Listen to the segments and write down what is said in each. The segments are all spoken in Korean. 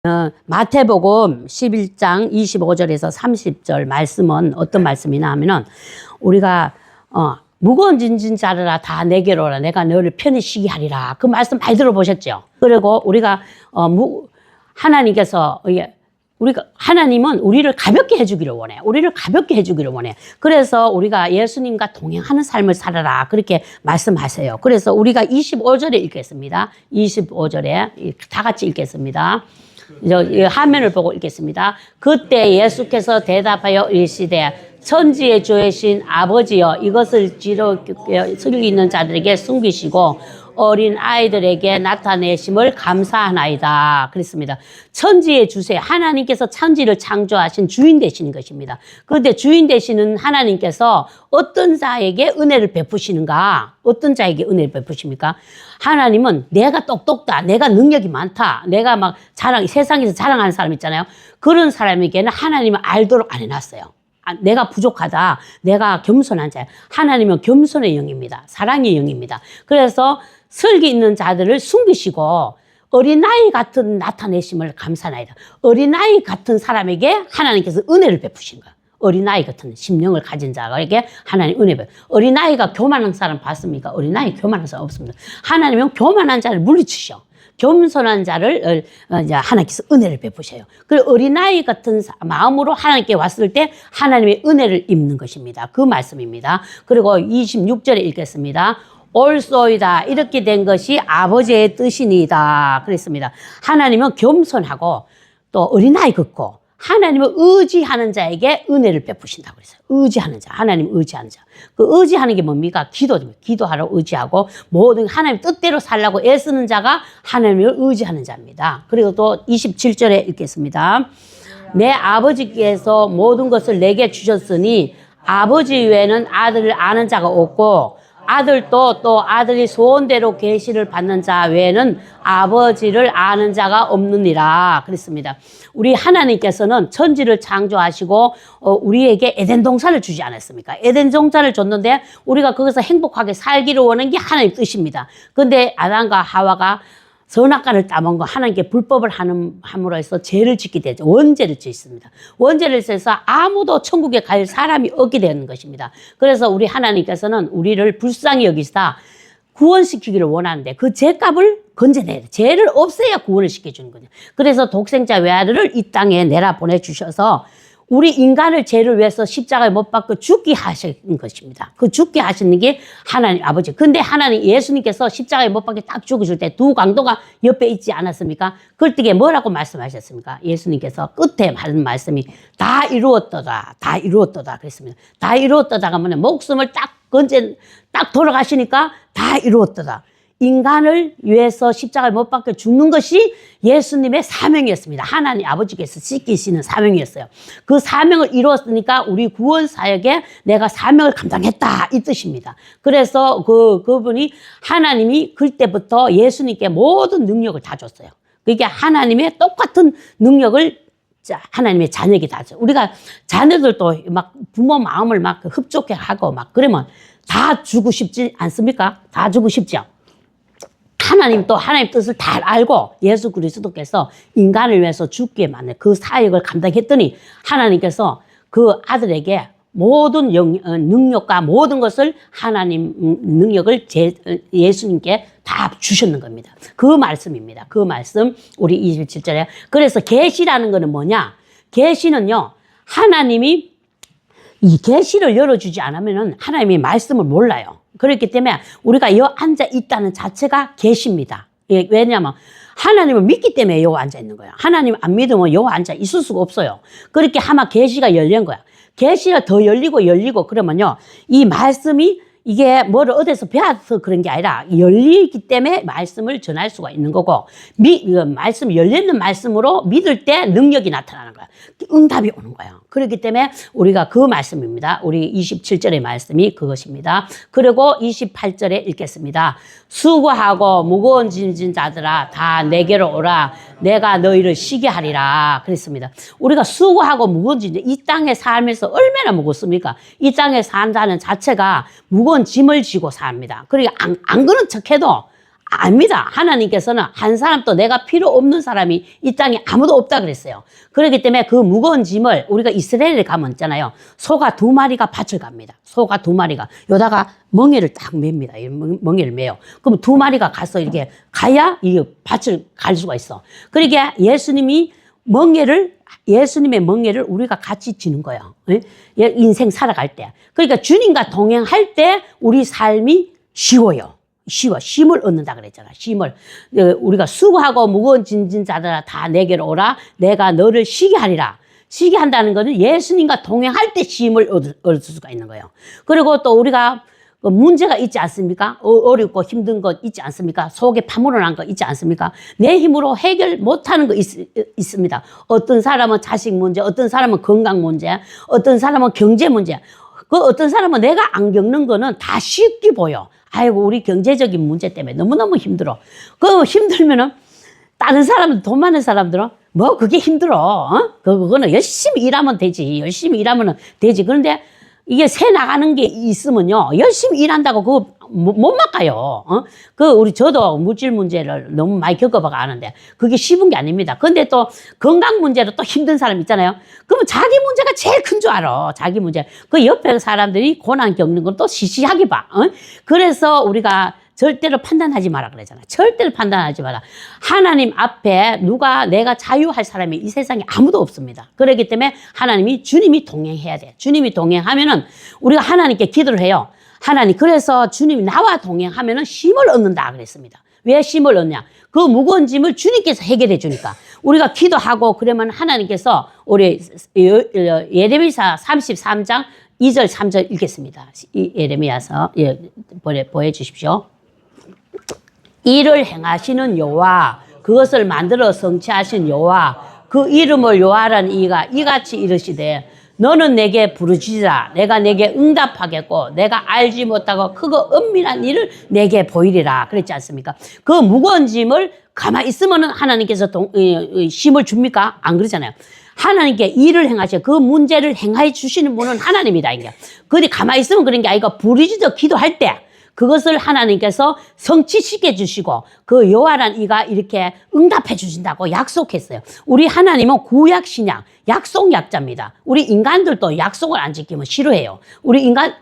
마태복음 11장 25절에서 30절 말씀은 어떤 말씀이나 하면은 우리가 무거운 짐진 자들아 다 내게로 오라 내가 너를 편히 쉬게 하리라. 그 말씀 많이 들어보셨죠? 그리고 우리가 하나님께서 하나님은 우리를 가볍게 해주기를 원해. 우리를 가볍게 해주기를 원해. 그래서 우리가 예수님과 동행하는 삶을 살아라. 그렇게 말씀하세요. 그래서 우리가 25절에 읽겠습니다. 25절에 다 같이 읽겠습니다. 화면을 보고 읽겠습니다. 그때 예수께서 대답하여 이르시되 천지의 주이신 아버지여 이것을 슬기 있는 자들에게 숨기시고 어린 아이들에게 나타내심을 감사하나이다. 그랬습니다. 천지의 주세 하나님께서 천지를 창조하신 주인 되시는 것입니다. 그런데 주인 되시는 하나님께서 어떤 자에게 은혜를 베푸시는가? 어떤 자에게 은혜를 베푸십니까? 하나님은 내가 똑똑다, 내가 능력이 많다, 내가 막 세상에서 자랑하는 사람 있잖아요. 그런 사람에게는 하나님은 알도록 안 해놨어요. 내가 부족하다, 내가 겸손한 자야. 하나님은 겸손의 영입니다. 사랑의 영입니다. 그래서 슬기 있는 자들을 숨기시고 어린아이 같은 나타내심을 감사나이다. 어린아이 같은 사람에게 하나님께서 은혜를 베푸신 거야. 어린아이 같은 심령을 가진 자에게 하나님 은혜 베푸. 어린아이가 교만한 사람 봤습니까? 어린아이 교만한 사람 없습니다. 하나님은 교만한 자를 물리치셔. 겸손한 자를 하나님께서 은혜를 베푸셔요. 그리고 어린아이 같은 마음으로 하나님께 왔을 때 하나님의 은혜를 입는 것입니다. 그 말씀입니다. 그리고 26절에 읽겠습니다. 옳소이다. 이렇게 된 것이 아버지의 뜻이니이다. 그랬습니다. 하나님은 겸손하고 또 어린아이 같고 하나님을 의지하는 자에게 은혜를 베푸신다고 그랬어요. 의지하는 자, 하나님 의지하는 자. 그 의지하는 게 뭡니까? 기도입니다. 기도하러 의지하고 모든 하나님 뜻대로 살라고 애쓰는 자가 하나님을 의지하는 자입니다. 그리고 또 27절에 읽겠습니다. 내 아버지께서 모든 것을 내게 주셨으니 아버지 외에는 아들을 아는 자가 없고 아들도 또 아들이 소원대로 계시를 받는 자 외에는 아버지를 아는 자가 없느니라 그랬습니다. 우리 하나님께서는 천지를 창조하시고 우리에게 에덴 동산을 주지 않았습니까? 에덴 동산을 줬는데 우리가 거기서 행복하게 살기를 원하는 게 하나님의 뜻입니다. 그런데 아담과 하와가 선악과를 따먹은 거 하나님께 불법을 함으로 해서 죄를 짓게 되죠. 원죄를 짓습니다. 원죄를 짓어서 아무도 천국에 갈 사람이 없게 되는 것입니다. 그래서 우리 하나님께서는 우리를 불쌍히 여기시다 구원시키기를 원하는데 그 죄값을 건져내야 돼. 죄를 없애야 구원을 시켜주는 거죠. 그래서 독생자 외아들을 이 땅에 내라 보내주셔서 우리 인간을 죄를 위해서 십자가에 못 박고 죽게 하신 것입니다. 그 죽게 하시는 게 하나님 아버지. 근데 하나님 예수님께서 십자가에 못 박게 딱 죽으실 때 두 강도가 옆에 있지 않았습니까? 그럴 때 뭐라고 말씀하셨습니까? 예수님께서 끝에 하는 말씀이 다 이루었도다. 다 이루었도다. 그랬습니다. 다 이루었도다가 뭐냐. 목숨을 딱 돌아가시니까 다 이루었도다. 인간을 위해서 십자가에 못 박혀 죽는 것이 예수님의 사명이었습니다. 하나님 아버지께서 지키시는 사명이었어요. 그 사명을 이루었으니까 우리 구원 사역에 내가 사명을 감당했다 이 뜻입니다. 그래서 그분이 하나님이 그때부터 예수님께 모든 능력을 다 줬어요. 그게 하나님의 똑같은 능력을 하나님의 자녀에게 다 줘. 우리가 자녀들도 막 부모 마음을 막 흡족해 하고 막 그러면 다 주고 싶지 않습니까? 다 주고 싶죠. 하나님 또 하나님 뜻을 다 알고 예수 그리스도께서 인간을 위해서 죽게 만든 그 사역을 감당했더니 하나님께서 그 아들에게 모든 능력과 모든 것을 하나님 능력을 예수님께 다 주셨는 겁니다. 그 말씀입니다. 그 말씀 우리 27절에 그래서 계시라는 거는 뭐냐? 계시는요 하나님이 이 계시를 열어주지 않으면은 하나님의 말씀을 몰라요. 그렇기 때문에 우리가 여 앉아 있다는 자체가 계시입니다. 왜냐하면 하나님을 믿기 때문에 여 앉아 있는 거야. 하나님 안 믿으면 여 앉아 있을 수가 없어요. 그렇게 하면 계시가 열린 거야. 계시가 더 열리고 그러면요 이 말씀이 이게 뭐를 어디서 배워서 그런 게 아니라 열리기 때문에 말씀을 전할 수가 있는 거고 말씀 열리는 말씀으로 믿을 때 능력이 나타나는 거야. 응답이 오는 거예요. 그렇기 때문에 우리가 그 말씀입니다. 우리 27절의 말씀이 그것입니다. 그리고 28절에 읽겠습니다. 수고하고 무거운 짐진 자들아 다 내게로 오라 내가 너희를 쉬게 하리라 그랬습니다. 우리가 수고하고 무거운 짐진 이 땅에 살면서 얼마나 무겁습니까? 이 땅에 산다는 자체가 무거운 짐을 지고 삽니다. 그러니까 안 그런 척해도 아닙니다. 하나님께서는 한 사람도 내가 필요 없는 사람이 이 땅에 아무도 없다 그랬어요. 그렇기 때문에 그 무거운 짐을 우리가 이스라엘에 가면 있잖아요. 소가 2마리가 밭을 갑니다. 소가 2마리가 여다가 멍에를 딱 맵니다. 멍에를 매요. 그럼 2마리가 가서 이렇게 가야 이 밭을 갈 수가 있어. 그러니까 예수님의 멍에를 우리가 같이 지는 거예요. 인생 살아갈 때. 그러니까 주님과 동행할 때 우리 삶이 쉬워요. 쉼을 얻는다 그랬잖아. 쉼을. 우리가 수고하고 무거운 짐진 자들아 다 내게로 오라. 내가 너를 쉬게 하리라. 쉬게 한다는 것은 예수님과 동행할 때 쉼을 얻을 수가 있는 거예요. 그리고 또 우리가 문제가 있지 않습니까? 어렵고 힘든 것 있지 않습니까? 속에 파물어난 거 있지 않습니까? 내 힘으로 해결 못하는 거 있습니다. 어떤 사람은 자식 문제, 어떤 사람은 건강 문제, 어떤 사람은 경제 문제. 그 어떤 사람은 내가 안 겪는 거는 다 쉽게 보여. 아이고 우리 경제적인 문제 때문에 너무너무 힘들어. 그 힘들면은 다른 사람들, 돈 많은 사람들은 뭐 그게 힘들어. 그거는 열심히 일하면 되지. 열심히 일하면 되지. 그런데 이게 새 나가는 게 있으면요. 열심히 일한다고 그거 못 막아요. 저도 물질 문제를 너무 많이 겪어봐가 아는데 그게 쉬운 게 아닙니다. 근데 또 건강 문제로 또 힘든 사람 있잖아요. 그러면 자기 문제가 제일 큰 줄 알아. 자기 문제. 그 옆에 사람들이 고난 겪는 건 또 시시하게 봐. 그래서 우리가 절대로 판단하지 마라 그러잖아. 절대로 판단하지 마라. 하나님 앞에 내가 자유할 사람이 이 세상에 아무도 없습니다. 그렇기 때문에 주님이 동행해야 돼. 주님이 동행하면은 우리가 하나님께 기도를 해요. 하나님, 그래서 주님이 나와 동행하면은 쉼을 얻는다 그랬습니다. 왜 쉼을 얻냐? 그 무거운 짐을 주님께서 해결해 주니까. 우리가 기도하고 그러면 하나님께서 우리 예레미야 33장 2절 3절 읽겠습니다. 예레미야서 보여주십시오. 일을 행하시는 여호와, 그것을 만들어 성취하신 여호와, 그 이름을 여호와라는 이가 이같이 이르시되 너는 내게 부르짖으라. 내가 내게 응답하겠고 내가 알지 못하고 크고 은밀한 일을 내게 보이리라. 그랬지 않습니까? 그 무거운 짐을 가만히 있으면 하나님께서 쉼을 줍니까? 안 그러잖아요. 하나님께 일을 행하셔. 그 문제를 행해 주시는 분은 하나님이다. 근데 가만히 있으면 그런 게 아니고 부르짖어 기도할 때 그것을 하나님께서 성취시켜 주시고 그 여호와란 이가 이렇게 응답해 주신다고 약속했어요. 우리 하나님은 구약 신약 약속 약자입니다. 우리 인간들도 약속을 안 지키면 싫어해요. 우리 인간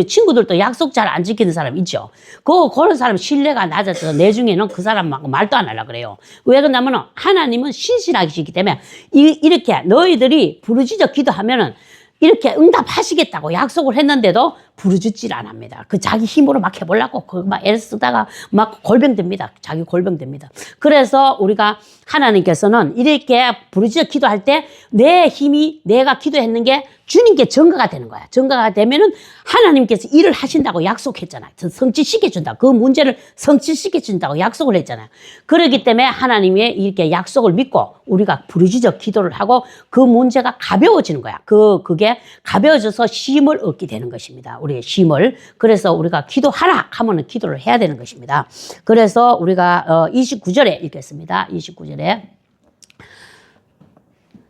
친구들도 약속 잘 안 지키는 사람 있죠. 그런 사람 신뢰가 낮아서 내중에는 그 사람하고 말도 안 하려고 그래요. 왜 그러냐면 하나님은 신실하시기 때문에 이렇게 너희들이 부르짖어 기도하면은 이렇게 응답하시겠다고 약속을 했는데도 부르짖질 안 합니다. 자기 힘으로 막 해보려고 막 애를 쓰다가 막 골병됩니다. 자기 골병됩니다. 그래서 우리가 하나님께서는 이렇게 부르짖어 기도할 때 내 힘이 내가 기도했는 게 주님께 증거가 되는 거야. 증거가 되면은 하나님께서 일을 하신다고 약속했잖아요. 성취시켜준다. 그 문제를 성취시켜준다고 약속을 했잖아요. 그렇기 때문에 하나님의 이렇게 약속을 믿고 우리가 부르짖어 기도를 하고 그 문제가 가벼워지는 거야. 그게 가벼워져서 쉼을 얻게 되는 것입니다. 우리의 쉼을. 그래서 우리가 기도하라 하면은 기도를 해야 되는 것입니다. 그래서 우리가 29절에 읽겠습니다. 29절에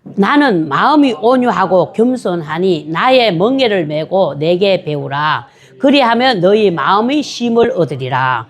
나는 마음이 온유하고 겸손하니 나의 멍에를 메고 내게 배우라. 그리하면 너희 마음의 쉼을 얻으리라.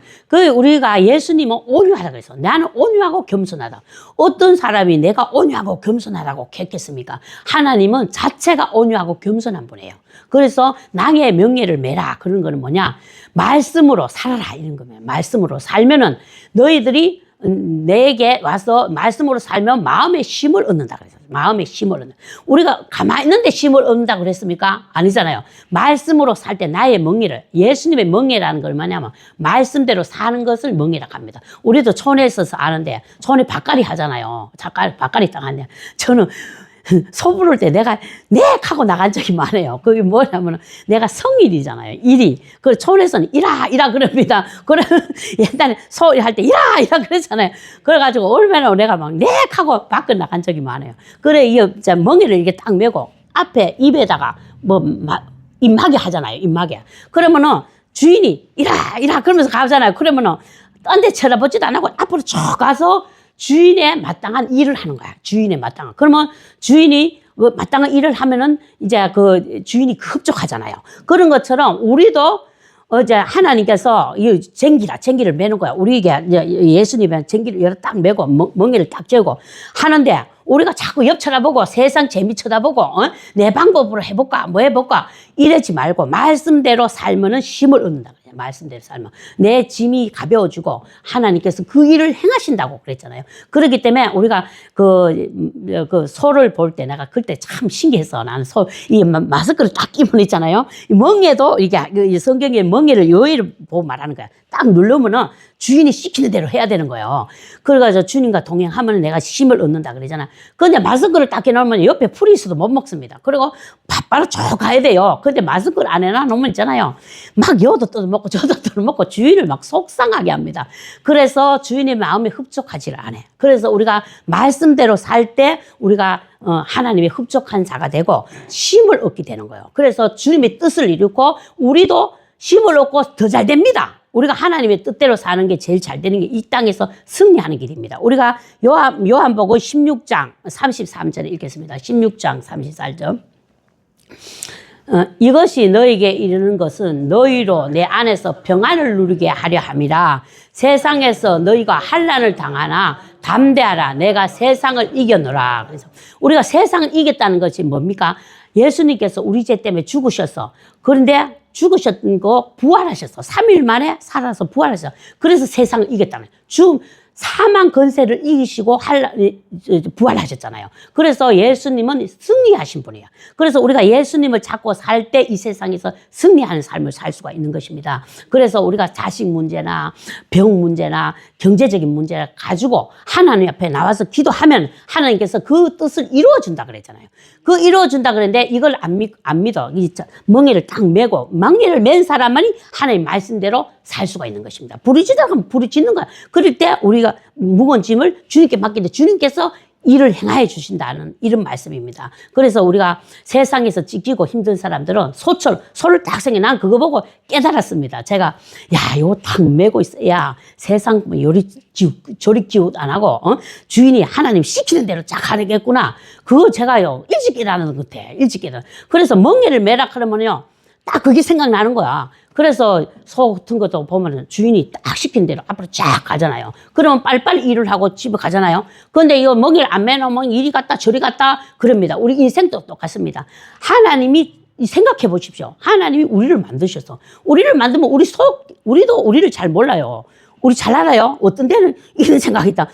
우리가 예수님은 온유하다 그래서 나는 온유하고 겸손하다. 어떤 사람이 내가 온유하고 겸손하다고 했겠습니까? 하나님은 자체가 온유하고 겸손한 분이에요. 그래서 나의 명예를 메라. 그런 거는 뭐냐? 말씀으로 살아라. 이런 거면 말씀으로 살면은 너희들이 내게 와서 말씀으로 살면 마음의 쉼을 얻는다 그랬어요. 마음의 쉼을 얻는다. 우리가 가만히 있는데 쉼을 얻는다고 그랬습니까? 아니잖아요. 말씀으로 살 때 나의 멍에를, 예수님의 멍에라는 걸 뭐냐면 말씀대로 사는 것을 멍에라고 합니다. 우리도 촌에 있어서 아는데 촌에 밭갈이 하잖아요. 밭갈이 당하는데 저는 소 부를 때 내가 하고 나간 적이 많아요. 그게 뭐냐면 내가 성일이잖아요. 일이. 그 촌에서는 이라 그럽니다. 그래 옛날에 소 할 때 이라 그랬잖아요. 그래가지고 얼마나 내가 막 하고 밖을 나간 적이 많아요. 그래 이 멍에를 이렇게 딱 메고 앞에 입에다가 입마개 하잖아요. 입마개. 그러면은 주인이 이라 그러면서 가잖아요. 그러면은 딴 데 쳐다보지도 안 하고 앞으로 쭉 가서 주인의 마땅한 일을 하는 거야. 주인의 마땅한. 그러면 주인이 마땅한 일을 하면은 이제 그 주인이 흡족하잖아요. 그런 것처럼 우리도 어제 하나님께서 이 쟁기를 매는 거야. 우리에게 예수님은 쟁기를 딱 매고 멍에를 딱 쬐고 하는데 우리가 자꾸 옆 쳐다보고 세상 재미 쳐다보고 내 방법으로 해볼까 뭐 해볼까 이러지 말고 말씀대로 살면은 쉼을 얻는다. 말씀대로 살면 내 짐이 가벼워지고 하나님께서 그 일을 행하신다고 그랬잖아요. 그렇기 때문에 우리가 그 소를 볼 때 내가 그때 참 신기했어. 나는 이 마스크를 딱 끼면 있잖아요. 멍에도 이게 성경에 멍에를 여의를 보고 말하는 거야. 딱 누르면은 주인이 시키는 대로 해야 되는 거예요. 그래가지고 주님과 동행하면 내가 힘을 얻는다 그러잖아. 근데 마스크를 딱 해놓으면 옆에 풀이 있어도 못 먹습니다. 그리고 바로 쭉 가야 돼요. 근데 마스크를 안 해놔놓으면 있잖아요. 막 여도 뜯어먹고 저도 뜯어먹고 주인을 막 속상하게 합니다. 그래서 주인의 마음에 흡족하지를 않아요. 그래서 우리가 말씀대로 살 때 우리가 하나님의 흡족한 자가 되고 힘을 얻게 되는 거예요. 그래서 주님의 뜻을 이루고 우리도 힘을 얻고 더 잘 됩니다. 우리가 하나님의 뜻대로 사는 게 제일 잘 되는 게 이 땅에서 승리하는 길입니다. 우리가 요한복음 16장 33절에 읽겠습니다. 16장 34절. 이것이 너에게 이르는 것은 너희로 내 안에서 평안을 누리게 하려 함이라. 세상에서 너희가 환난을 당하나 담대하라. 내가 세상을 이겼노라. 그래서 우리가 세상을 이겼다는 것이 뭡니까? 예수님께서 우리 죄 때문에 죽으셨어. 그런데 죽으셨던 거 부활하셨어. 3일 만에 살아서 부활하셨어. 그래서 세상을 이겼다는 거예요. 사망 권세를 이기시고 부활하셨잖아요. 그래서 예수님은 승리하신 분이에요. 그래서 우리가 예수님을 찾고 살 때 이 세상에서 승리하는 삶을 살 수가 있는 것입니다. 그래서 우리가 자식 문제나 병 문제나 경제적인 문제를 가지고 하나님 앞에 나와서 기도하면 하나님께서 그 뜻을 이루어준다 그랬잖아요. 그 이루어준다 그랬는데 이걸 안 믿어. 멍에를 딱 메고 멍에를 맨 사람만이 하나님 말씀대로 살 수가 있는 것입니다. 부르짖으면 부르짖는 거야. 그럴 때 우리가 무거운 짐을 주님께 맡기는데 주님께서 일을 행하여 주신다는 이런 말씀입니다. 그래서 우리가 세상에서 찢기고 힘든 사람들은 소를 딱 생겨. 난 그거 보고 깨달았습니다. 제가 요거 딱 메고 있어야 세상 조리 기웃 안 하고 주인이 하나님 시키는 대로 쫙 하겠구나. 그거 제가요 일찍 깨달은 것 같아. 일찍 깨달은. 그래서 멍에를 매라 그러면요 딱 그게 생각나는 거야. 그래서 소 같은 것도 보면은 주인이 딱 시킨 대로 앞으로 쫙 가잖아요. 그러면 빨리빨리 일을 하고 집에 가잖아요. 그런데 이거 먹이를 안 매놓으면 이리 갔다 저리 갔다 그럽니다. 우리 인생도 똑같습니다. 하나님이 생각해 보십시오. 하나님이 우리를 만드셔서 우리를 만들면 우리도 우리를 잘 몰라요. 우리 잘 알아요. 어떤 데는 이런 생각이 있다.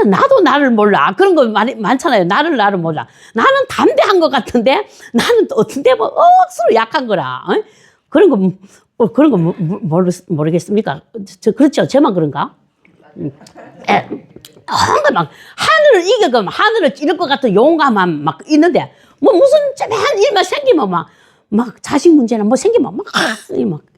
나도 나를 몰라. 그런 거 많잖아요. 나를 몰라. 나는 담대한 것 같은데 나는 또 어떤 데 억수로 약한 거라. 그런 거 모르겠습니까? 그렇죠. 저만 그런가? 막 하늘을 이겨가면 하늘을 찌를 것 같은 용감함 막 있는데 무슨 한 일만 생기면 막 자식 문제나 뭐 생기면 막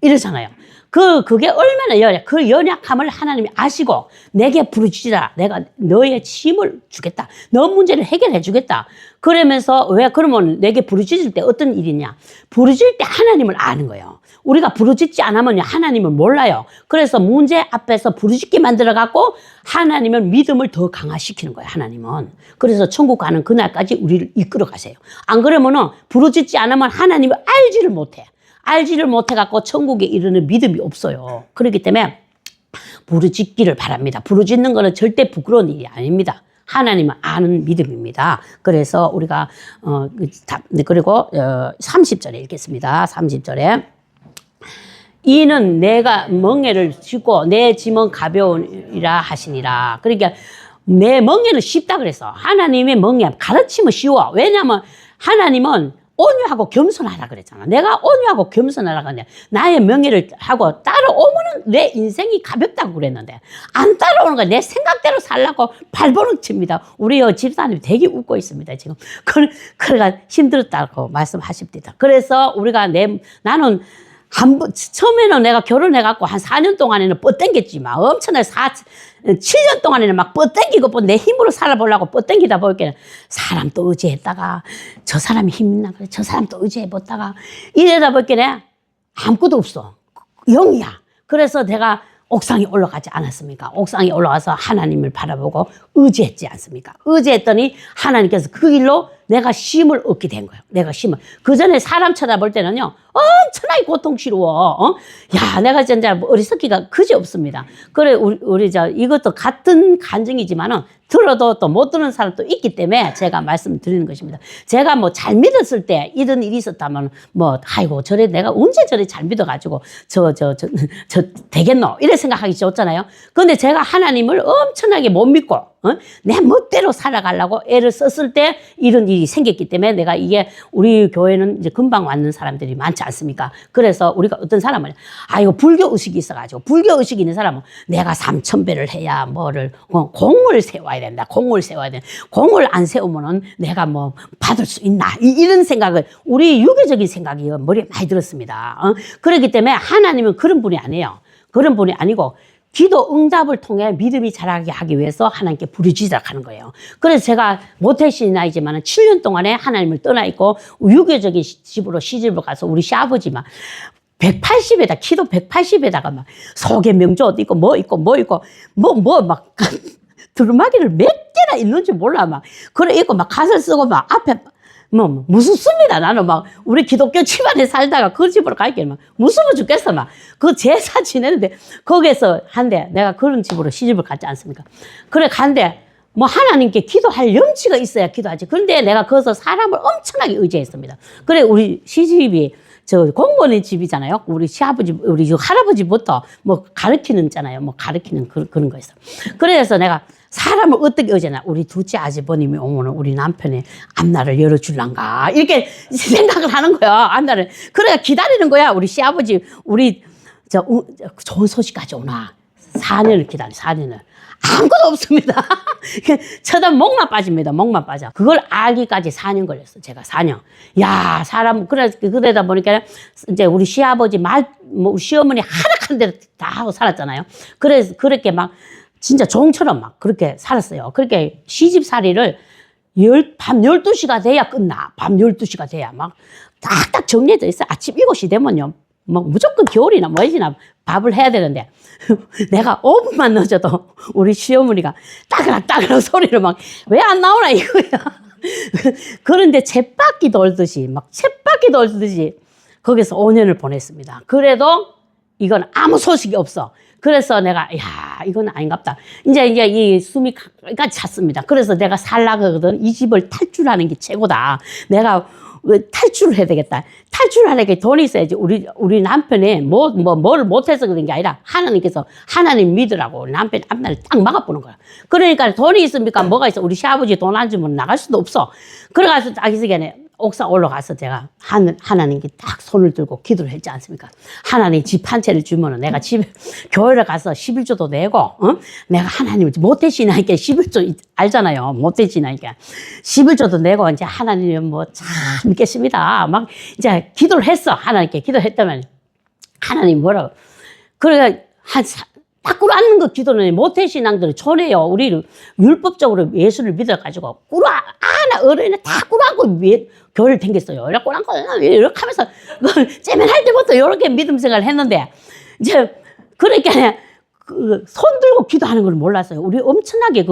이러잖아요. 그게 얼마나 그 연약함을 하나님이 아시고 내게 부르짖으라. 내가 너의 힘을 주겠다. 너 문제를 해결해 주겠다. 그러면서 그러면 내게 부르짖을 때 어떤 일이냐? 부르짖을 때 하나님을 아는 거예요. 우리가 부르짖지 않으면 하나님을 몰라요. 그래서 문제 앞에서 부르짖게 만들어갖고 하나님을 믿음을 더 강화시키는 거예요. 하나님은. 그래서 천국 가는 그날까지 우리를 이끌어 가세요. 안 그러면은 부르짖지 않으면 하나님을 알지를 못해. 알지를 못해갖고 천국에 이르는 믿음이 없어요. 그렇기 때문에 부르짖기를 바랍니다. 부르짖는 거는 절대 부끄러운 일이 아닙니다. 하나님을 아는 믿음입니다. 그래서 우리가 그리고 30절에 읽겠습니다. 30절에 이는 내가 멍에를 쥐고 내 짐은 가벼우니라 하시니라. 그러니까 내 멍에는 쉽다 그랬어. 하나님의 멍에 가르치면 쉬워. 왜냐하면 하나님은 온유하고 겸손하라 그랬잖아. 내가 온유하고 겸손하라 그랬는데 나의 명예를 하고 따라오면은 내 인생이 가볍다고 그랬는데 안 따라오는 거야. 내 생각대로 살라고 발버둥 칩니다. 우리 집사님 되게 웃고 있습니다. 지금. 그래가 힘들었다고 말씀하십니다. 그래서 우리가 나는 처음에는 내가 결혼해갖고 한 4년 동안에는 뻗땡겼지만 엄청나게 7년 동안에는 막 뻗땡기고 내 힘으로 살아보려고 뻗땡기다 보니까 사람 또 의지했다가 저 사람이 힘있나 그래 저 사람 또 의지해보다가 이러다 보니까 아무것도 없어. 0이야. 그래서 내가 옥상에 올라가지 않았습니까? 옥상에 올라가서 하나님을 바라보고 의지했지 않습니까? 의지했더니 하나님께서 그 길로 내가 쉼을 얻게 된 거예요. 내가 쉼을. 그 전에 사람 쳐다볼 때는요, 엄청나게 고통스러워. 야, 내가 진짜 어리석기가 그지 없습니다. 그래, 우리 이것도 같은 간증이지만은 들어도 또 못 듣는 사람도 있기 때문에 제가 말씀을 드리는 것입니다. 제가 뭐 잘 믿었을 때 이런 일이 있었다면 뭐, 아이고, 저래 내가 언제 저래 잘 믿어가지고 저 되겠노? 이래 생각하기 좋잖아요. 그런데 제가 하나님을 엄청나게 못 믿고, 내 멋대로 살아가려고 애를 썼을 때 이런 일이 생겼기 때문에 내가 이게 우리 교회는 이제 금방 왔는 사람들이 많지 않습니까? 그래서 우리가 어떤 사람은 이거 불교 의식이 있어가지고 불교 의식이 있는 사람은 내가 3,000배를 해야 뭐를 공을 세워야 된다. 공을 세워야 된다. 공을 안 세우면은 내가 뭐 받을 수 있나? 이런 생각을 우리 유교적인 생각이 머리에 많이 들었습니다. 그렇기 때문에 하나님은 그런 분이 아니에요. 그런 분이 아니고 기도 응답을 통해 믿음이 자라게 하기 위해서 하나님께 부르짖으라는 거예요. 그래서 제가 모태신이 나이지만 7년 동안에 하나님을 떠나 있고 유교적인 집으로 시집을 가서 우리 시아버지만 180에다 키도 180에다가 막 속에 명조도 있고 뭐 있고 막 두루마기를 몇 개나 있는지 몰라 막 그래 있고 막 가설 쓰고 막 앞에 뭐 무섭습니다. 나는 막 우리 기독교 집안에 살다가 그 집으로 갈게 막 무서워 죽겠어 막 그 제사 지내는데 거기에서 한데 내가 그런 집으로 시집을 갔지 않습니까? 그래 간데 뭐 하나님께 기도할 염치가 있어야 기도하지. 그런데 내가 거기서 사람을 엄청나게 의지했습니다. 그래 우리 시집이 저 공무원의 집이잖아요. 우리 시아버지, 우리 할아버지부터 뭐 가르치는 뭐 가르치는 그런 거 있어. 그래서 내가 사람을 어떻게 의지하나. 우리 둘째 아주버님이 오면은 우리 남편의 앞날을 열어줄란가. 이렇게 생각을 하는 거야. 앞날을. 그래 기다리는 거야. 우리 시아버지, 우리 좋은 소식까지 오나. 4년을 기다려, 4년을. 아무것도 없습니다. 목만 빠집니다. 목만 빠져. 그걸 알기까지 4년 걸렸어. 제가 4년. 야, 그러다 보니까 이제 우리 시아버지 시어머니 하락한 대로 다 하고 살았잖아요. 그래서 그렇게 막 진짜 종처럼 막 그렇게 살았어요. 그렇게 시집살이를 밤 12시가 돼야 끝나. 밤 12시가 돼야 막 딱딱 정리해져 있어. 아침 7시 되면요. 뭐 무조건 겨울이나 뭐지나 밥을 해야 되는데 내가 5분만 늦어도 우리 시어머니가 따그락 소리를 막 왜 안 나오나 이거야. 그런데 쳇바퀴 돌듯이 거기서 5년을 보냈습니다. 그래도 이건 아무 소식이 없어. 그래서 내가 이건 아닌갑다. 이제 이 숨이 까지 찼습니다. 그래서 내가 살라거든. 이 집을 탈출하는 게 최고다. 내가 탈출을 해야 되겠다. 탈출하려면 돈이 있어야지. 우리 남편이 뭐를 못해서 그런 게 아니라 하나님께서 하나님 믿으라고 우리 남편이 앞날을 딱 막아보는 거야. 그러니까 돈이 있습니까? 뭐가 있어? 우리 시아버지 돈 안 주면 나갈 수도 없어. 그래가지고 딱 이 시간에 옥상 올라가서 제가 하나님께 딱 손을 들고 기도를 했지 않습니까? 하나님 집 한 채를 주면은 내가 교회를 가서 11조도 내고, 내가 하나님 모태신앙이니까 11조 알잖아요. 모태신앙이니까 11조도 내고 이제 하나님은 뭐 참 믿겠습니다. 막 이제 기도를 했어. 하나님께 기도했다면 하나님 뭐라고. 그러니까 딱 꿇어앉는 거 기도는 모태신앙들은 초래요. 우리를 율법적으로 예수를 믿어가지고 어른이 다 꿇어앉고 교회를 댕겼어요. 이렇게 꿇어앉고 이렇게 하면서 째면할 때부터 이렇게 믿음 생활을 했는데 이제 그러니까 손 들고 기도하는 걸 몰랐어요. 우리 엄청나게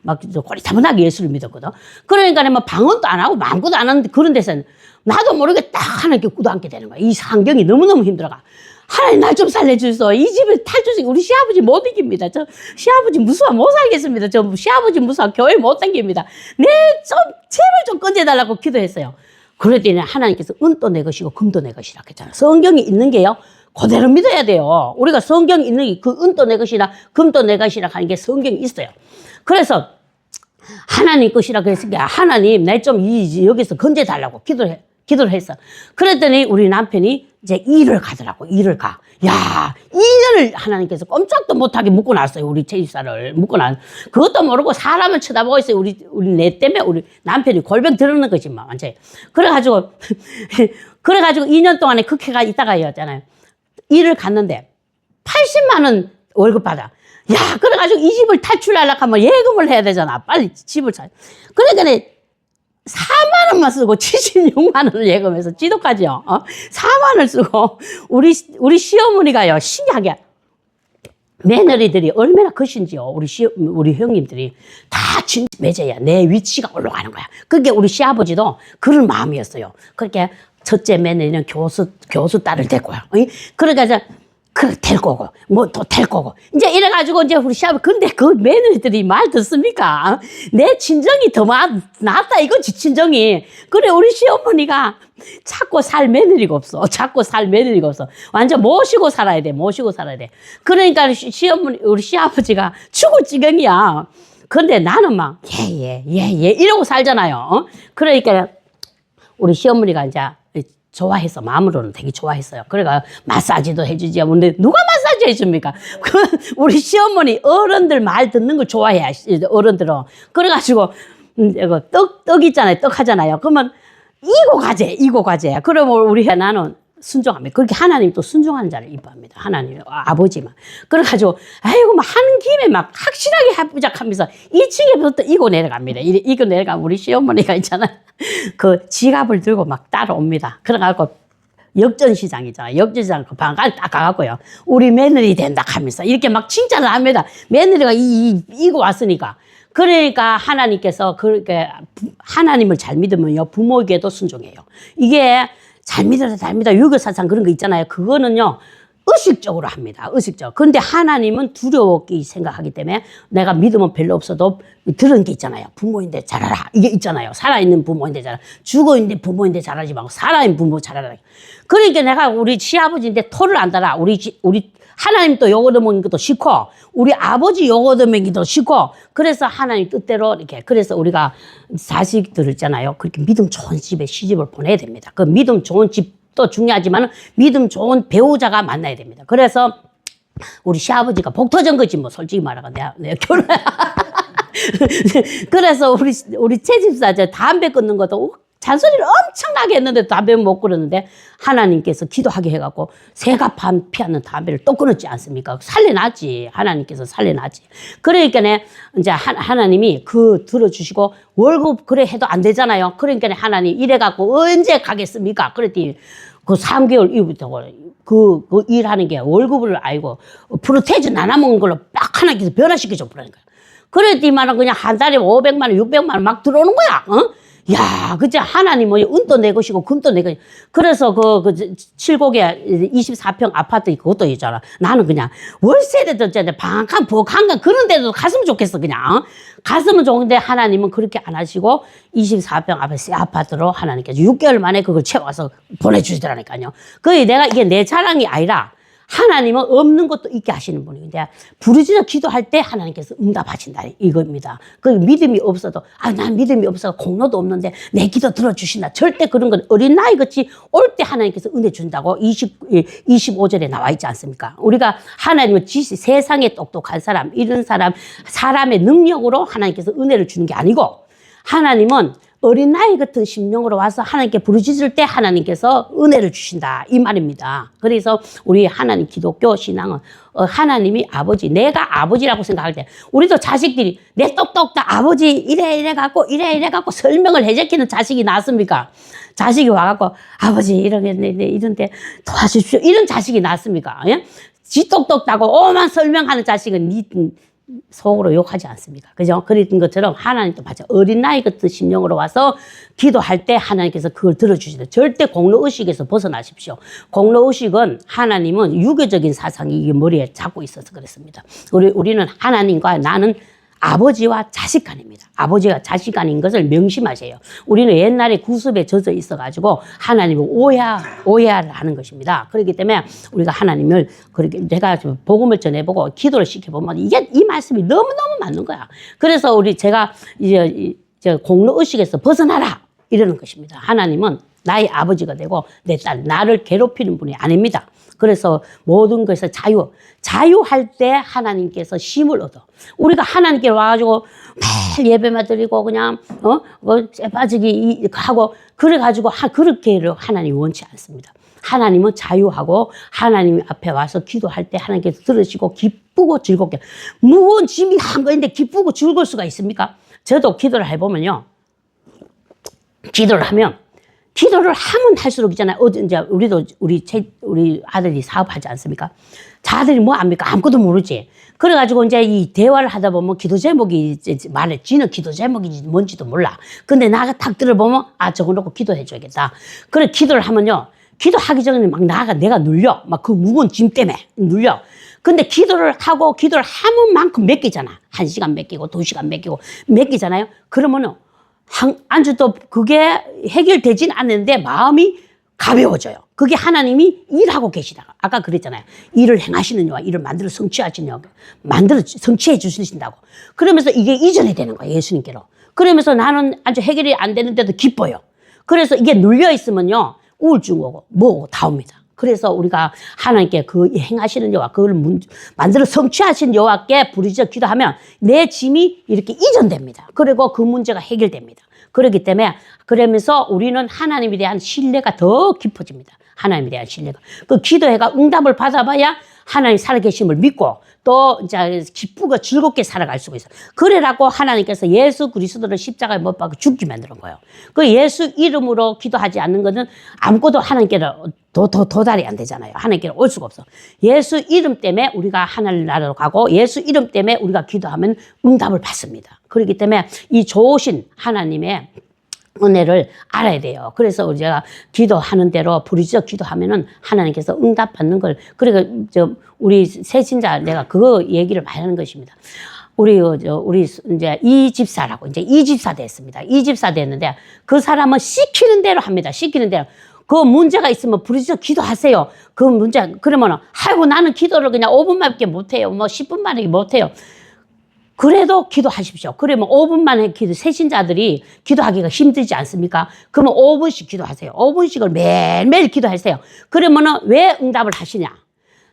막 꼬리타분하게 예수를 믿었거든. 그러니까 뭐 방언도 안 하고 마음고도 안 하는데 그런 데서는 나도 모르게 딱 하나님께 꿇어앉게 되는 거야. 이 환경이 너무너무 힘들어가. 하나님 날 좀 살려주소. 이 집을 탈출시 우리 시아버지 못 이깁니다. 저 시아버지 무서워 못 살겠습니다. 저 시아버지 무서워 교회 못 다닙니다. 제발 좀 건져달라고 기도했어요. 그랬더니 하나님께서 은도 내 것이고 금도 내 것이라 했잖아요. 성경이 있는 게요. 그대로 믿어야 돼요. 우리가 성경이 있는 그 은도 내 것이라 금도 내 것이라 하는 게 성경이 있어요. 그래서 하나님 것이라 그랬으니까 하나님 날 좀 여기서 건져달라고 기도를 했어. 그랬더니 우리 남편이 이제 일을 가더라고. 일을 가. 야, 2년을 하나님께서 꼼짝도 못하게 묶어놨어요. 우리 제집사를 묶어놨. 그것도 모르고 사람을 쳐다보고 있어요. 우리 내 때문에 우리 남편이 골병 들었는 거지 뭐 완전히. 그래가지고 2년 동안에 국회가 있다가였잖아요. 일을 갔는데 80만 원 월급 받아. 야, 그래가지고 이 집을 탈출하려고 하면 예금을 해야 되잖아. 빨리 집을 그러니까 4만 원만 쓰고 76만 원을 예금해서 지도까지요. 4만 원을 쓰고 우리 시어머니가요 신기하게 며느리들이 얼마나 것인지요. 우리 형님들이 다 진짜 맺어야 내 위치가 올라가는 거야. 그게 우리 시아버지도 그런 마음이었어요. 그렇게 첫째 며느리는 교수 딸을 데리고요. 그러니까 될 거고, 뭐 또 될 거고. 이제 이래가지고 이제 우리 시아버지, 근데 그 며느리들이 말 듣습니까? 내 친정이 더 낫다 이거지, 친정이. 그래, 우리 시어머니가 찾고 살 며느리가 없어. 찾고 살 며느리가 없어. 완전 모시고 살아야 돼, 모시고 살아야 돼. 그러니까 우리 시아버지가 죽을 지경이야. 근데 나는 막, 이러고 살잖아요. 그러니까 우리 시어머니가 이제 좋아해서, 마음으로는 되게 좋아했어요. 그러니까 마사지도 해주지. 근데 누가 마사지 해줍니까? 우리 시어머니 어른들 말 듣는 걸 좋아해, 어른들은. 그래가지고, 떡 있잖아요. 떡 하잖아요. 그러면, 이고 가재. 그러면 나는 순종합니다. 그렇게 하나님 또 순종하는 자를 이뻐합니다. 하나님, 아버지만. 그래가지고, 아이고, 막 하는 김에 막 확실하게 해보자하면서 2층에부터 이고 내려갑니다. 이고 내려가면 우리 시어머니가 있잖아요. 그 지갑을 들고 막 따라옵니다. 그래가지고, 역전시장이잖아요. 역전시장 그 방까지 딱 가갖고요. 우리 며느리 된다 하면서 이렇게 막 칭찬을 합니다. 며느리가 이고 왔으니까. 그러니까 하나님께서 그렇게 하나님을 잘 믿으면요. 부모에게도 순종해요. 이게 잘 믿어. 유교사상 그런 거 있잖아요. 그거는요. 의식적으로 합니다. 의식적으로. 그런데 하나님은 두려웠기 생각하기 때문에 내가 믿음은 별로 없어도 들은 게 있잖아요. 부모인데 잘하라. 이게 있잖아요. 살아있는 부모인데 잘하라. 죽어있는 부모인데 잘하지 말고 살아있는 부모 잘하라. 그러니까 내가 우리 시아버지인데 토를 안 달아. 우리 하나님 또 요거 얻어먹기도 싫고, 우리 아버지 요거 얻어먹기도 싫고, 그래서 하나님 뜻대로 이렇게, 그래서 우리가 자식들 있잖아요. 그렇게 믿음 좋은 집에 시집을 보내야 됩니다. 그 믿음 좋은 집도 중요하지만 믿음 좋은 배우자가 만나야 됩니다. 그래서 우리 시아버지가 복 터진 거지, 뭐, 솔직히 말하면 내가 결혼. 그래서 우리 채집사, 담배 끊는 것도 잔소리를 엄청나게 했는데 담배는 못 끊었는데 하나님께서 기도하게 해갖고 새가 피하는 담배를 또 끊었지 않습니까? 살려놨지. 하나님께서 살려놨지. 그러니까 이제 하나님이 들어주시고 월급 그래 해도 안 되잖아요. 그러니까 하나님 이래갖고 언제 가겠습니까? 그랬더니 그 3개월 이후부터 그 일하는 게 월급을 알고 프로테이즈 나눠먹는 걸로 딱 하나님께서 변화시켜줘 버리는 거야. 그랬더니만은 그냥 한 달에 500만 원, 600만 원 막 들어오는 거야. 야, 그치. 하나님은 은도 내 것이고 금도 내 것이고. 그래서 칠곡에 24평 아파트 그것도 있잖아. 나는 그냥 월세대도 방 한 칸, 복 한 칸 그런 데도 갔으면 좋겠어, 그냥. 갔으면 좋은데 하나님은 그렇게 안 하시고 24평 앞에 새 아파트로 하나님께서 6개월 만에 그걸 채워서 보내주시더라니까요. 이게 내 자랑이 아니라 하나님은 없는 것도 있게 하시는 분인데 부르짖어 기도할 때 하나님께서 응답하신다 이겁니다. 그 믿음이 없어도 난 믿음이 없어서 공로도 없는데 내 기도 들어주신다. 절대 그런 건 어린 나이 같이 올 때 하나님께서 은혜 준다고 25절에 나와 있지 않습니까? 우리가 하나님은 세상에 똑똑한 사람 이런 사람의 능력으로 하나님께서 은혜를 주는 게 아니고 하나님은 어린 나이 같은 심령으로 와서 하나님께 부르짖을 때 하나님께서 은혜를 주신다 이 말입니다. 그래서 우리 하나님 기독교 신앙은 하나님이 아버지, 내가 아버지라고 생각할 때 우리도 자식들이 내 똑똑다 아버지 이래 갖고 설명을 해제키는 자식이 낳습니까? 자식이 와갖고 아버지 이런데 도와주십시오 이런 자식이 낳습니까? 예? 지 똑똑다고 오만 설명하는 자식은 속으로 욕하지 않습니까? 그죠? 그랬던 것처럼 하나님도 마찬가지 어린 나이 같은 심령으로 와서 기도할 때 하나님께서 그걸 들어주시다. 절대 공로의식에서 벗어나십시오. 공로의식은 하나님은 유교적인 사상이 머리에 잡고 있어서 그렇습니다. 우리는 하나님과 나는 아버지와 자식 간입니다. 아버지와 자식 간인 것을 명심하세요. 우리는 옛날에 구습에 젖어 있어가지고 하나님을 오해를 하는 것입니다. 그렇기 때문에 우리가 하나님을 그렇게 내가 복음을 전해보고 기도를 시켜보면 이 말씀이 너무너무 맞는 거야. 그래서 제가 이제 공로의식에서 벗어나라 이러는 것입니다. 하나님은 나의 아버지가 되고 내 딸, 나를 괴롭히는 분이 아닙니다. 그래서 모든 것에서 자유할 때 하나님께서 힘을 얻어. 우리가 하나님께 와가지고 매일 예배만 드리고 그냥 쇠 빠지기 하고 그래가지고 그렇게를 하나님이 원치 않습니다. 하나님은 자유하고 하나님 앞에 와서 기도할 때 하나님께서 들으시고 기쁘고 즐겁게 무거운 짐이 한 거인데 기쁘고 즐거울 수가 있습니까? 저도 기도를 해보면요. 기도를 하면 기도를 하면 할수록 있잖아요. 이제 우리 아들이 사업하지 않습니까? 자, 아들이 뭐 압니까? 아무것도 모르지. 그래가지고 이제 이 대화를 하다 보면 기도 제목이 말해. 지는 기도 제목인지 뭔지도 몰라. 근데 나가 탁 들어보면 적어놓고 기도해줘야겠다. 그래, 기도를 하면요. 기도하기 전에 막 내가 눌려. 막 그 무거운 짐 때문에 눌려. 근데 기도를 하고 기도를 하면 만큼 맡기잖아. 1시간 맡기고 2시간 맡기고 맡기잖아요. 그러면은 안주도 그게 해결되진 않는데 마음이 가벼워져요. 그게 하나님이 일하고 계시다가 아까 그랬잖아요. 일을 행하시는 여호와, 일을 만들어 성취하시는 여호와, 만들어 성취해 주신다고. 그러면서 이게 이전이 되는 거예요. 예수님께로. 그러면서 나는 아주 해결이 안 되는데도 기뻐요. 그래서 이게 눌려 있으면요. 우울증 오고 뭐 오고 다 옵니다. 그래서 우리가 하나님께 그 행하시는 여호와, 그걸 만들어 성취하신 여호와께 부르짖어 기도하면 내 짐이 이렇게 이전됩니다. 그리고 그 문제가 해결됩니다. 그렇기 때문에 그러면서 우리는 하나님에 대한 신뢰가 더 깊어집니다. 하나님에 대한 신뢰가. 그 기도회가 응답을 받아봐야 하나님 살아계심을 믿고 또 이제 기쁘고 즐겁게 살아갈 수가 있어요. 그래라고 하나님께서 예수 그리스도를 십자가에 못 박아 죽게 만드는 거예요. 그 예수 이름으로 기도하지 않는 것은 아무것도 하나님께로 도달이 안 되잖아요. 하나님께로 올 수가 없어. 예수 이름 때문에 우리가 하나님 나라로 가고 예수 이름 때문에 우리가 기도하면 응답을 받습니다. 그렇기 때문에 이 좋으신 하나님의 은혜를 알아야 돼요. 그래서 제가 기도하는 대로 부르짖어 기도하면은 하나님께서 응답받는 걸, 그러니까 우리 새신자 내가 그거 얘기를 많이 하는 것입니다. 우리 이제 이 집사라고 이제 이 집사 됐습니다. 이 집사 됐는데 그 사람은 시키는 대로 합니다. 시키는 대로. 그 문제가 있으면 부르짖어 기도하세요. 그 문제, 그러면은, 아이고, 나는 기도를 그냥 5분밖에 못해요. 뭐 10분만에 못해요. 그래도 기도하십시오. 그러면 5분 만에 새신자들이 기도하기가 힘들지 않습니까? 그러면 5분씩 기도하세요. 5분씩을 매일매일 기도하세요. 그러면은 왜 응답을 하시냐?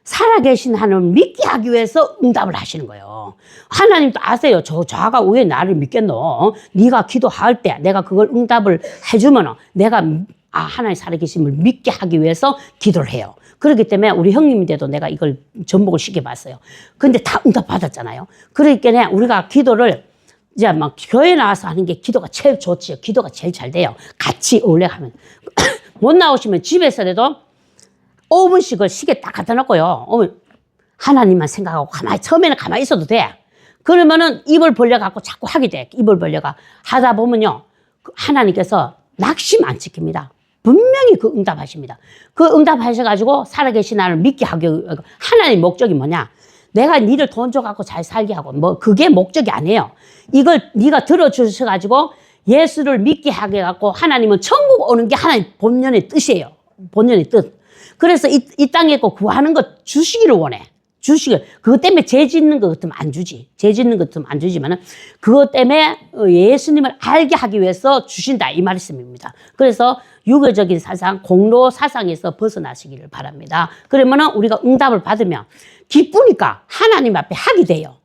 살아계신 하나님을 믿게 하기 위해서 응답을 하시는 거예요. 하나님도 아세요. 저가 왜 나를 믿겠노? 네가 기도할 때 내가 그걸 응답을 해주면은 내가 하나님 살아계심을 믿게 하기 위해서 기도를 해요. 그렇기 때문에 우리 형님인데도 내가 이걸 전복을 시켜봤어요. 근데 다 응답 받았잖아요. 그러니까 우리가 기도를 이제 막 교회 나와서 하는 게 기도가 제일 좋지요. 기도가 제일 잘 돼요. 같이 어울려가면. 못 나오시면 집에서라도 5분씩을 시계 딱 갖다 놓고요. 하나님만 생각하고 처음에는 가만히 있어도 돼. 그러면은 입을 벌려갖고 자꾸 하게 돼. 입을 벌려가. 하다 보면요. 하나님께서 낙심 안 지킵니다. 분명히 그 응답하십니다. 그 응답하셔가지고 살아계신 나를 믿게 하기, 하나님 목적이 뭐냐? 내가 니를 돈 줘갖고 잘 살게 하고, 뭐, 그게 목적이 아니에요. 이걸 네가 들어주셔가지고 예수를 믿게 하게 해갖고 하나님은 천국 오는 게 하나님 본연의 뜻이에요. 본연의 뜻. 그래서 이 땅에 거 구하는 것 주시기를 원해. 그것 때문에 죄 짓는 것 같으면 안 주지. 죄 짓는 것 같으면 안 주지만은 그것 때문에 예수님을 알게 하기 위해서 주신다. 이 말씀입니다. 그래서 유교적인 사상, 공로 사상에서 벗어나시기를 바랍니다. 그러면은 우리가 응답을 받으면 기쁘니까 하나님 앞에 하게 돼요.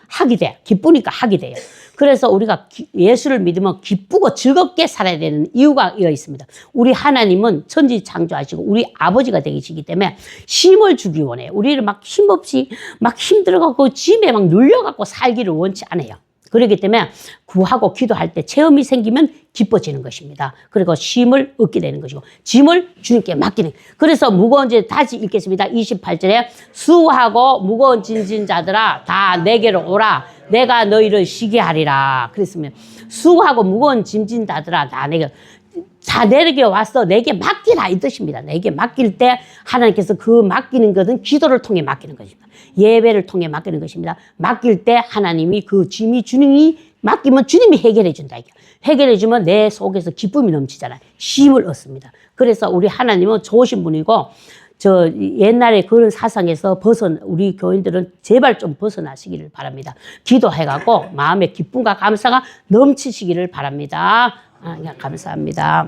하게 돼. 기쁘니까 하게 돼요. 그래서 우리가 예수를 믿으면 기쁘고 즐겁게 살아야 되는 이유가 있습니다. 우리 하나님은 천지 창조하시고 우리 아버지가 되시기 때문에 힘을 주기 원해요. 우리를 막 힘없이 막 힘들어갖고 짐에 막 눌려갖고 살기를 원치 않아요. 그렇기 때문에 구하고 기도할 때 체험이 생기면 기뻐지는 것입니다. 그리고 힘을 얻게 되는 것이고 짐을 주님께 맡기는. 그래서 무거운 짐 다시 읽겠습니다. 28절에 수하고 무거운 짐진 자들아 다 내게로 오라. 내가 너희를 쉬게 하리라. 그랬으면 수하고 무거운 짐진 자들아 다 내게 와서 내게 맡기라 이 뜻입니다. 내게 맡길 때 하나님께서 그 맡기는 것은 기도를 통해 맡기는 것입니다. 예배를 통해 맡기는 것입니다. 맡길 때 하나님이 그 짐이 주님이 맡기면 주님이 해결해 준다. 해결해 주면 내 속에서 기쁨이 넘치잖아요. 힘을 얻습니다. 그래서 우리 하나님은 좋으신 분이고 옛날에 그런 사상에서 우리 교인들은 제발 좀 벗어나시기를 바랍니다. 기도해갖고 마음의 기쁨과 감사가 넘치시기를 바랍니다. 감사합니다.